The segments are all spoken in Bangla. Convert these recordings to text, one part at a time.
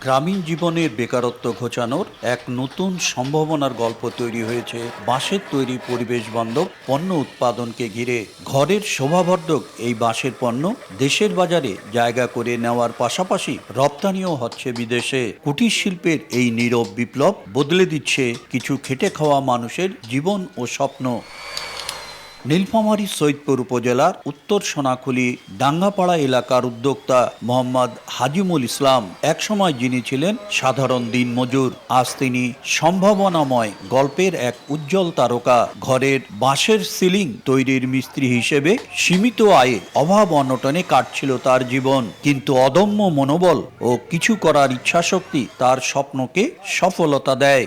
গ্রামীণ জীবনের বেকারত্ব ঘোচানোর এক নতুন সম্ভাবনার গল্প তৈরি হয়েছে বাঁশের তৈরি পরিবেশ বান্ধব পণ্য উৎপাদনকে ঘিরে। ঘরের শোভাবর্ধক এই বাঁশের পণ্য দেশের বাজারে জায়গা করে নেওয়ার পাশাপাশি রপ্তানিও হচ্ছে বিদেশে। কুটির শিল্পের এই নীরব বিপ্লব বদলে দিচ্ছে কিছু খেটে খাওয়া মানুষের জীবন ও স্বপ্ন। নীলফামারী সৈয়দপুর উপজেলার উত্তর সোনাখুলি ডাঙ্গাপাড়া এলাকার উদ্যোক্তা মোহাম্মদ হাজিমুল ইসলাম একসময় যিনি ছিলেন সাধারণ দিনমজুর, আজ তিনি সম্ভাবনাময় গল্পের এক উজ্জ্বল তারকা। ঘরের বাঁশের সিলিং তৈরির মিস্ত্রি হিসেবে সীমিত আয়ে অভাব অনটনে কাটছিল তার জীবন, কিন্তু অদম্য মনোবল ও কিছু করার ইচ্ছাশক্তি তার স্বপ্নকে সফলতা দেয়।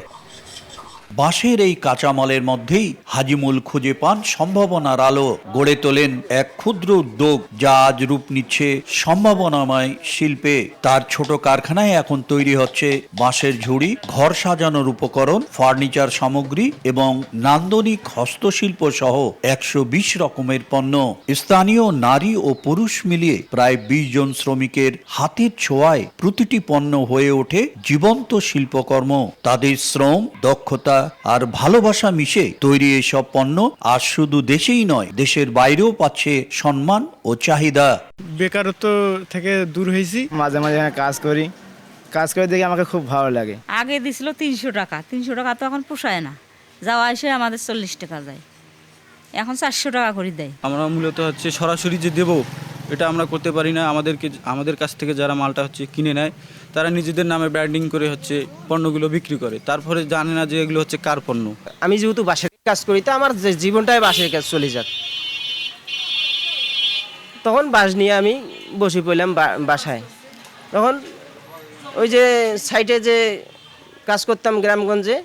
বাঁশের এই কাঁচামালের মধ্যেই হাজিমুল খুঁজে পান সম্ভাবনার আলো, গড়ে তোলেন এক ক্ষুদ্র উদ্যোগ যা আজ রূপ নিচ্ছে সম্ভাবনাময় শিল্পে। তার ছোট কারখানায় এখন তৈরি হচ্ছে বাঁশের ঝুড়ি, ঘর সাজানোর উপকরণ, ফার্নিচার সামগ্রী এবং নান্দনিক হস্তশিল্প সহ 120 রকমের পণ্য। স্থানীয় নারী ও পুরুষ মিলিয়ে প্রায় 20 জন শ্রমিকের হাতের ছোঁয়ায় প্রতিটি পণ্য হয়ে ওঠে জীবন্ত শিল্পকর্ম। তাদের শ্রম, দক্ষতা আর ভালোবাসা মিশে তৈরি এসব পণ্য আজ শুধু দেশেই নয়, দেশের বাইরেও পাচ্ছে সম্মান ও চাহিদা। বেকারত্ব থেকে দূর হয়েছি। মাঝে মাঝে কাজ করি, কাজ করে দেখি আমাকে খুব ভালো লাগে। আগে দিছিল 300 টাকা, 300 টাকা তো এখন পোষায় না, যাওয়া এসে আমাদের 40 টাকা যায়, এখন 400 টাকা করে দেয়। আমরা মূলত সরাসরি যে দেবো এটা আমরা করতে পারি না। আমাদের কাছ থেকে যারা মালটা কিনে নেয় তারা নিজেদের নামে ব্র্যান্ডিং করে পণ্যগুলো বিক্রি করে, তারপরে জানে না যে এগুলো কার পণ্য। আমি যেহেতু বাঁশের কাজ করি, তো আমার যে জীবনটাই বাঁশের কাজ চলে যাক। তখন বাঁশ নিয়ে আমি বসে পড়লাম বাসায়। তখন ওই যে সাইডে যে কাজ করতাম গ্রামগঞ্জে,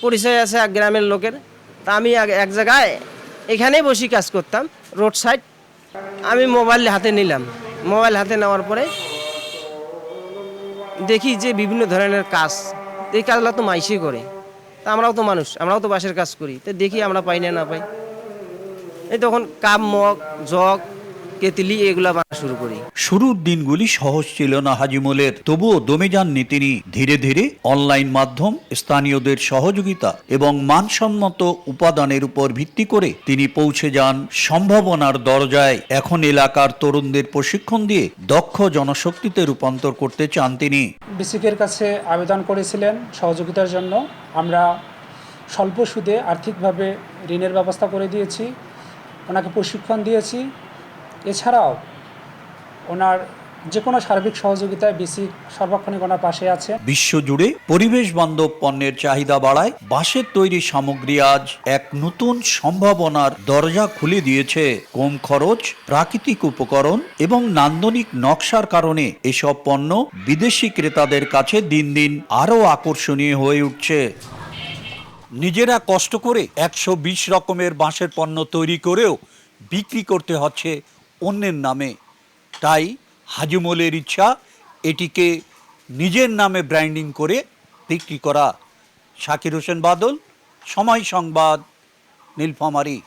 পরিচয় আছে এক গ্রামের লোকের, তা আমি এক জায়গায় এখানেই বসে কাজ করতাম রোড সাইড। আমি মোবাইল হাতে নিলাম, মোবাইল হাতে নেওয়ার পরে দেখি যে বিভিন্ন ধরনের কাজ, এই কাজগুলো তো মাইসই করে, তা আমরাও তো মানুষ, আমরাও তো বাঁশের কাজ করি, তো দেখি আমরা পাই না পাই। এই তখন কাপ, মগ, জগ, কেতলি এগুলা বানানো শুরু করি। শুরুর দিনগুলি সহজ ছিল না হাজিমুলের, তবুও দমে যাননি তিনি। ধীরে ধীরে অনলাইন মাধ্যম, স্থানীয়দের সহযোগিতা এবং মানসম্মত উপাদানের উপর ভিত্তি করে তিনি পৌঁছে যান সম্ভাবনার দরজায়। এখন এলাকার তরুণদের প্রশিক্ষণ দিয়ে দক্ষ জনশক্তিতে রূপান্তর করতে চান তিনি। বিসিকের কাছে আবেদন করেছিলেন সহযোগিতার জন্য। আমরা স্বল্প সুদে আর্থিকভাবে ঋণের ব্যবস্থা করে দিয়েছি, ওনাকে প্রশিক্ষণ দিয়েছি। এছাড়াও ওনার যে কোনো সার্বিক সহযোগিতায় বিসিক সর্বক্ষণিক ওনার পাশে আছে। বিশ্বজুড়ে পরিবেশ বান্ধব পণ্যের চাহিদা বাড়ায় বাঁশের তৈরি সামগ্রী আজ এক নতুন সম্ভাবনার দরজা খুলে দিয়েছে। কম খরচ, প্রাকৃতিক উপকরণ এবং নান্দনিক নকশার কারণে এসব পণ্য বিদেশি ক্রেতাদের কাছে দিন দিন আরও আকর্ষণীয় হয়ে উঠছে। নিজেরা কষ্ট করে 120 রকমের বাঁশের পণ্য তৈরি করেও বিক্রি করতে হচ্ছে অন্যের নামে। তাই হাজিমুলের ইচ্ছা এটিকে নিজের নামে ব্র্যান্ডিং করে বিক্রি করা। শাকির হোসেন বাদল, সময় সংবাদ, নীলফামারী।